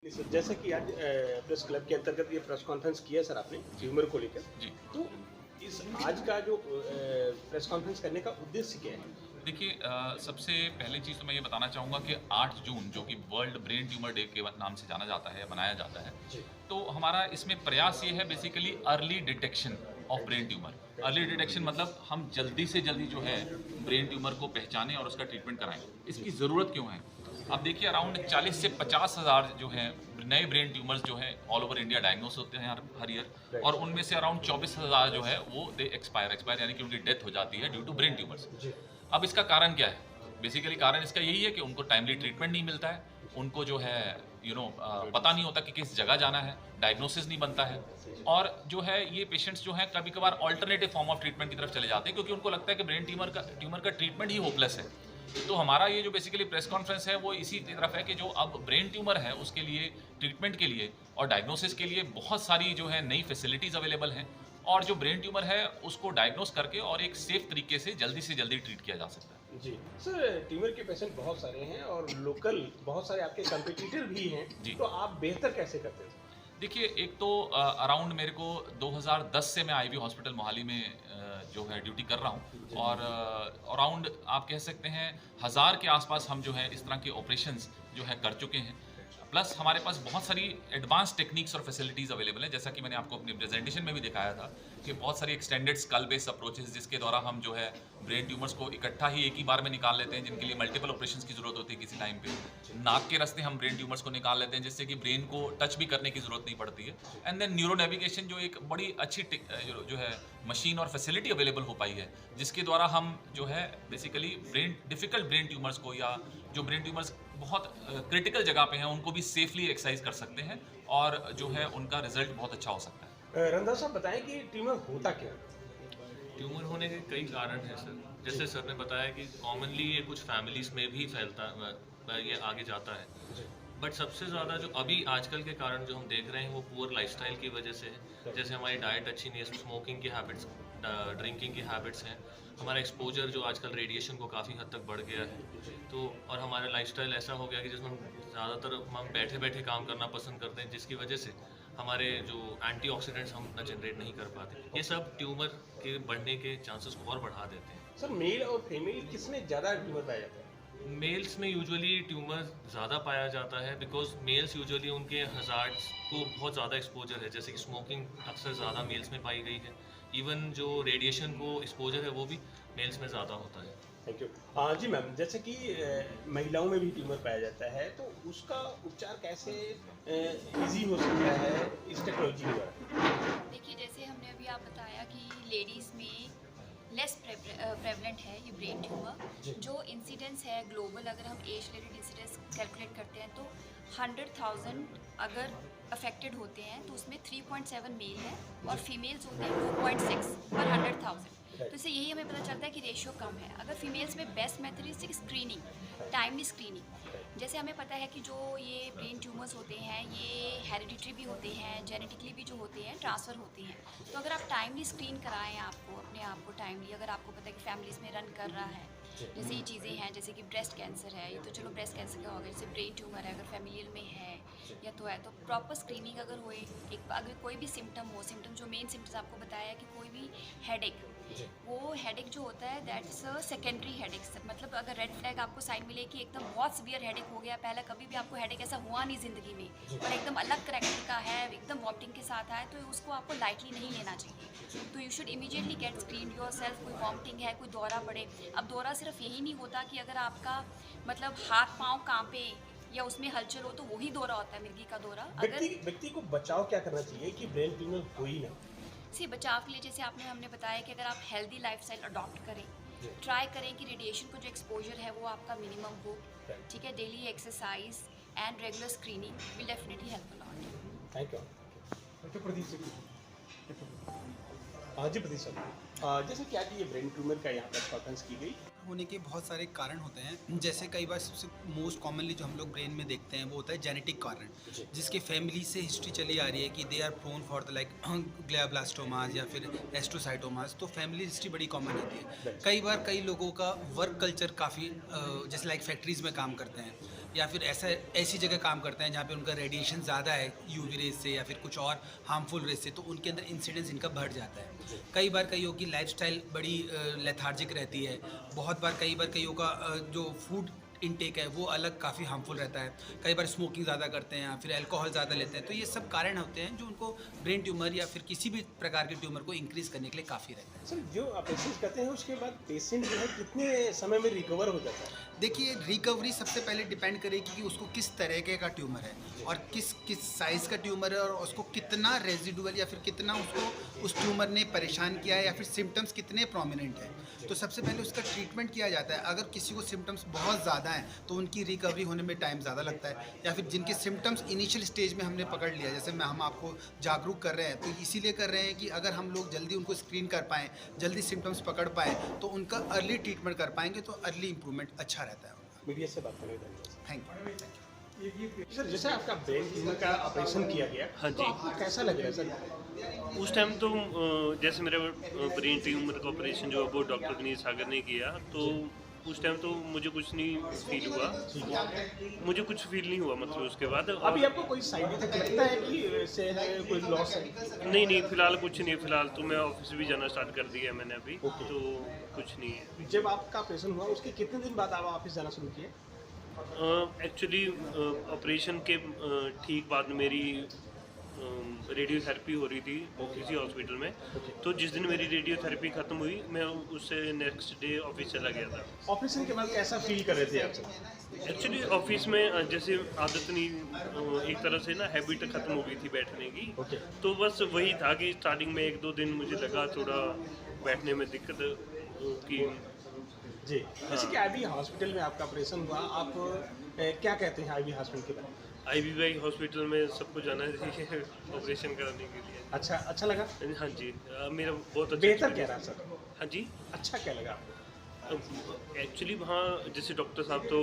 जी sir, जैसा कि आज प्रेस क्लब के अंतर्गत ये प्रेस कॉन्फ्रेंस किया सर आपने ट्यूमर को लेकर, जी। तो इस आज का जो प्रेस कॉन्फ्रेंस करने का उद्देश्य क्या है? देखिए सबसे पहली चीज़ तो मैं ये बताना चाहूँगा कि 8 जून जो कि वर्ल्ड ब्रेन ट्यूमर डे के नाम से जाना जाता है, मनाया जाता है। जी। तो हमारा इसमें प्रयास ये है basically early detection of brain tumour. Early detection मतलब हम जल्दी से जल्दी जो है ब्रेन ट्यूमर को पहचानें और उसका ट्रीटमेंट कराएँ। इसकी ज़रूरत क्यों है? अब देखिए अराउंड 40 से 50 हज़ार जो हैं नए ब्रेन ट्यूमर्स जो हैं ऑल ओवर इंडिया डायग्नोस होते हैं हर ईयर, और उनमें से अराउंड 24,000 जो है वो दे एक्सपायर यानी कि उनकी डेथ हो जाती है ड्यू टू ब्रेन ट्यूमर्स। जी। अब इसका कारण क्या है? बेसिकली कारण इसका यही है कि उनको टाइमली ट्रीटमेंट नहीं मिलता है, उनको जो है पता नहीं होता कि किस जगह जाना है, डायग्नोसिस नहीं बनता है, और जो है ये पेशेंट्स जो हैं कभी-कभार अल्टरनेटिव फॉर्म ऑफ ट्रीटमेंट की तरफ चले जाते हैं क्योंकि उनको लगता है कि ब्रेन ट्यूमर का ट्रीटमेंट ही होपलेस है। तो हमारा ये जो बेसिकली प्रेस कॉन्फ्रेंस है वो इसी की तरफ है कि जो अब ब्रेन ट्यूमर है उसके लिए ट्रीटमेंट के लिए और डायग्नोसिस के लिए बहुत सारी जो है नई फैसिलिटीज़ अवेलेबल हैं, और जो ब्रेन ट्यूमर है उसको डायग्नोस करके और एक सेफ तरीके से जल्दी ट्रीट किया जा सकता है। जी। सर, ट्यूमर के पेशेंट बहुत सारे हैं और लोकल बहुत सारे आपके कॉम्पिटिटर भी हैं, जी। तो आप बेहतर कैसे करते हैं? देखिए एक तो अराउंड मेरे को 2010 से मैं आईवी हॉस्पिटल मोहाली में जो है ड्यूटी कर रहा हूँ, और अराउंड आप कह सकते हैं 1000 के आसपास हम जो है इस तरह के ऑपरेशंस जो है कर चुके हैं। प्लस हमारे पास बहुत सारी एडवांस टेक्निक्स और फैसिलिटीज़ अवेलेबल हैं, जैसा कि मैंने आपको अपनी प्रेजेंटेशन में भी दिखाया था कि बहुत सारी एक्सटेंडेड स्कल बेस्ड अप्रोचेस जिसके द्वारा हम जो है ब्रेन ट्यूमर्स को इकट्ठा ही एक ही बार में निकाल लेते हैं, जिनके लिए मल्टीपल ऑपरेशंस की ज़रूरत होती है किसी टाइम पे। नाक के रास्ते हम ब्रेन ट्यूमर्स को निकाल लेते हैं जिससे कि ब्रेन को टच भी करने की ज़रूरत नहीं पड़ती है। एंड देन न्यूरो नेविगेशन जो एक बड़ी अच्छी जो है मशीन और फैसिलिटी अवेलेबल हो पाई है, जिसके द्वारा हम जो है बेसिकली डिफ़िकल्ट ब्रेन ट्यूमर्स को, या जो ब्रेन ट्यूमर्स बहुत क्रिटिकल जगह पे हैं, उनको भी सेफली एक्सरसाइज कर सकते हैं, और जो है उनका रिजल्ट बहुत अच्छा हो सकता है। रंधा साहब बताएं कि ट्यूमर होता क्या है? ट्यूमर होने के कई कारण हैं सर। जैसे सर ने बताया कि कॉमनली ये कुछ फैमिलीज़ में भी फैलता ये आगे जाता है। बट सबसे ज़्यादा जो अभी आजकल के कारण जो हम देख रहे हैं वो पुअर लाइफस्टाइल की वजह से है। जैसे हमारी डाइट अच्छी नहीं है, स्मोकिंग की हैबिट्स, ड्रिंकिंग की हैबिट्स हैं, हमारा एक्सपोजर जो आजकल रेडिएशन को काफ़ी हद तक बढ़ गया है, तो और हमारा लाइफस्टाइल ऐसा हो गया कि जिसमें ज़्यादातर हम बैठे बैठे काम करना पसंद करते हैं, जिसकी वजह से हमारे जो एंटीऑक्सीडेंट्स हम उतना जनरेट नहीं कर पाते। ये सब ट्यूमर के बढ़ने के चांसेस को और बढ़ा देते हैं। सर, मेल और फीमेल किसमें ज़्यादा ट्यूमर पाया जाता है? मेल्स में यूजुअली ट्यूमर ज़्यादा पाया जाता है बिकॉज मेल्स यूजुअली उनके हज़ार्ड्स को बहुत ज़्यादा एक्सपोजर है, जैसे कि स्मोकिंग अक्सर ज़्यादा मेल्स में पाई गई है। इवन जो रेडिएशन को एक्सपोजर है वो भी मेल्स में ज़्यादा होता है। Thank you. हाँ जी मैम, जैसे कि महिलाओं में भी ट्यूमर पाया जाता है, तो उसका उपचार कैसे इजी हो सकता है इस टेक्नोलॉजी के द्वारा? देखिए, जैसे हमने अभी आप बताया कि लेडीज़ में लेस प्रेवलेंट है ये ब्रेन ट्यूमर। जो इंसिडेंस है ग्लोबल, अगर हम एज रिलेटेड इंसिडेंस कैलकुलेट करते हैं तो 100,000 अगर अफेक्टेड होते हैं तो उसमें 3.7 मेल है और फीमेल्स होते हैं 2.6 पर 100,000। तो इससे यही हमें पता चलता है कि रेशियो कम है। अगर फीमेल्स में best method is screening, timely screening. जैसे हमें पता है कि जो ये ब्रेन ट्यूमर्स होते हैं ये हेरिडिटरी भी होते हैं, जेनेटिकली भी जो होते हैं ट्रांसफ़र होते हैं। तो अगर आप टाइमली स्क्रीन कराएं अपने आप को टाइमली, अगर आपको पता है कि फैमिलीज़ में रन कर रहा है, जैसे ये चीज़ें हैं जैसे कि ब्रेस्ट कैंसर है, ये तो चलो ब्रेस्ट कैंसर का होगा, जैसे ब्रेन ट्यूमर है अगर फैमिलियल में है या तो है, तो प्रॉपर स्क्रीनिंग अगर होए, एक अगर कोई भी सिम्टम हो, सिम्टम जो मेन सिम्टम्स आपको बताया है कि कोई भी हेडेक, वो हेडेक जो होता है दैट्स सेकेंडरी हेडेक। मतलब अगर रेड फ्लैग आपको साइन मिले कि एकदम बहुत सीवियर हेडेक हो गया, पहले कभी भी आपको हेडेक ऐसा हुआ नहीं ज़िंदगी में और एकदम अलग करैक्टर का है, एकदम वॉमिटिंग के साथ आए, तो उसको आपको लाइटली नहीं लेना चाहिए। तो you should immediately gate screen your self. कोई वॉमिटिंग है, कोई दौरा पड़े। अब दौरा सिर्फ यही नहीं होता कि अगर आपका मतलब हाथ पाँव कांपे या उसमें हलचल हो तो वही दौरा होता है, मिर्गी का दौरा। अगर व्यक्ति को बचाव क्या करना चाहिए कि ब्रेन ट्यूमर हो ही ना? से बचाव के लिए जैसे हमने बताया कि अगर आप हेल्दी लाइफस्टाइल अडॉप्ट करें, ट्राई करें कि रेडिएशन को जो एक्सपोजर है वो आपका मिनिमम हो, ठीक है, daily exercise and regular screening will definitely help a lot. Thank you Pradeep ji. हाँ जी प्रदीप सर, जैसे कि आज ये ब्रेन ट्यूमर का यहाँ पर कॉन्फ्रेंस की गई, होने के बहुत सारे कारण होते हैं। जैसे कई बार सबसे मोस्ट कॉमनली जो हम लोग ब्रेन में देखते हैं वो होता है जेनेटिक कारण, जिसके फैमिली से हिस्ट्री चली आ रही है कि they are prone for the like glioblastomas या फिर एस्ट्रोसाइटोमास। तो फैमिली हिस्ट्री बड़ी कॉमन होती है। कई बार कई लोगों का वर्क कल्चर काफ़ी जैसे लाइक फैक्ट्रीज़ में काम करते हैं या फिर ऐसी जगह काम करते हैं जहाँ पे उनका रेडिएशन ज़्यादा है यूवी रेज से या फिर कुछ और हार्मफुल रेज से, तो उनके अंदर इंसिडेंस इनका बढ़ जाता है। कई बार कईयों की लाइफस्टाइल बड़ी लेथार्जिक रहती है, कई बार कईयों का जो फूड इनटेक है वो अलग काफ़ी हार्मफुल रहता है, कई बार स्मोकिंग ज़्यादा करते हैं या फिर अल्कोहल ज़्यादा लेते हैं। तो ये सब कारण होते हैं जो उनको ब्रेन ट्यूमर या फिर किसी भी प्रकार के ट्यूमर को इंक्रीज़ करने के लिए काफ़ी रहता है। सर जो ऑपरेशन करते हैं उसके बाद पेशेंट जो है कितने समय में रिकवर हो जाता है? देखिए, रिकवरी सबसे पहले डिपेंड करेगी कि उसको किस तरीके का ट्यूमर है और किस साइज़ का ट्यूमर है और उसको कितना रेजिडुअल या फिर कितना उसको उस ट्यूमर ने परेशान किया है या फिर सिम्टम्स कितने प्रोमिनेंट हैं। तो सबसे पहले उसका ट्रीटमेंट किया जाता है। अगर किसी को सिम्टम्स बहुत ज़्यादा हैं तो उनकी रिकवरी होने में टाइम ज़्यादा लगता है, या फिर जिनके सिम्टम्स इनिशियल स्टेज में हमने पकड़ लिया, जैसे हम आपको जागरूक कर रहे हैं तो इसीलिए कर रहे हैं कि अगर हम लोग जल्दी उनको स्क्रीन कर पाएँ, जल्दी सिम्टम्स पकड़ पाएँ तो उनका अर्ली ट्रीटमेंट कर पाएंगे, तो अर्ली इंप्रूवमेंट अच्छा रहता है उनका। मीडिया से बात करें, धन्यवाद। Thank you. सर जैसे आपका ब्रेन ट्यूमर का ऑपरेशन किया गया, हाँ तो जी। आपको कैसा लग रहा है सर? उस टाइम तो जैसे मेरा ब्रेन ट्यूमर का ऑपरेशन जो है वो डॉक्टर विनीत सागर ने किया, तो उस टाइम तो मुझे कुछ नहीं फील हुआ, मुझे कुछ फील नहीं हुआ मतलब उसके बाद। अभी आपको कोई साइड इफेक्ट लगता है कि इससे कोई लॉस है? नहीं, फिलहाल कुछ नहीं, फिलहाल तो मैं ऑफिस भी जाना स्टार्ट कर दिया है मैंने अभी, ओके। तो कुछ नहीं है। जब आपका ऑपरेशन हुआ उसके कितने दिन बाद आप ऑफिस जाना शुरू किए? एक्चुअली ऑपरेशन के ठीक बाद मेरी रेडियोथेरेपी हो रही थी किसी हॉस्पिटल में, तो जिस दिन मेरी रेडियोथेरेपी ख़त्म हुई मैं उससे नेक्स्ट डे ऑफिस चला गया था। ऑपरेशन के बाद कैसा फील कर रहे थे आप सब? एक्चुअली ऑफिस में जैसे आदत नहीं, एक तरह से ना हैबिट ख़त्म हो गई थी बैठने की, ओके। तो बस वही था कि स्टार्टिंग में 1-2 दिन मुझे लगा थोड़ा बैठने में दिक्कत की। जी, जैसे कि आईवी हॉस्पिटल में आपका ऑपरेशन हुआ, आप क्या कहते हैं आईवी हॉस्पिटल के बारे में? IVI हॉस्पिटल में सबको जाना चाहिए ऑपरेशन कराने के लिए। अच्छा लगा? हाँ जी, मेरा बहुत अच्छा बेहतर experience- क्या रहा सर? हाँ जी, अच्छा क्या लगा आपको? एक्चुअली वहाँ जैसे डॉक्टर साहब तो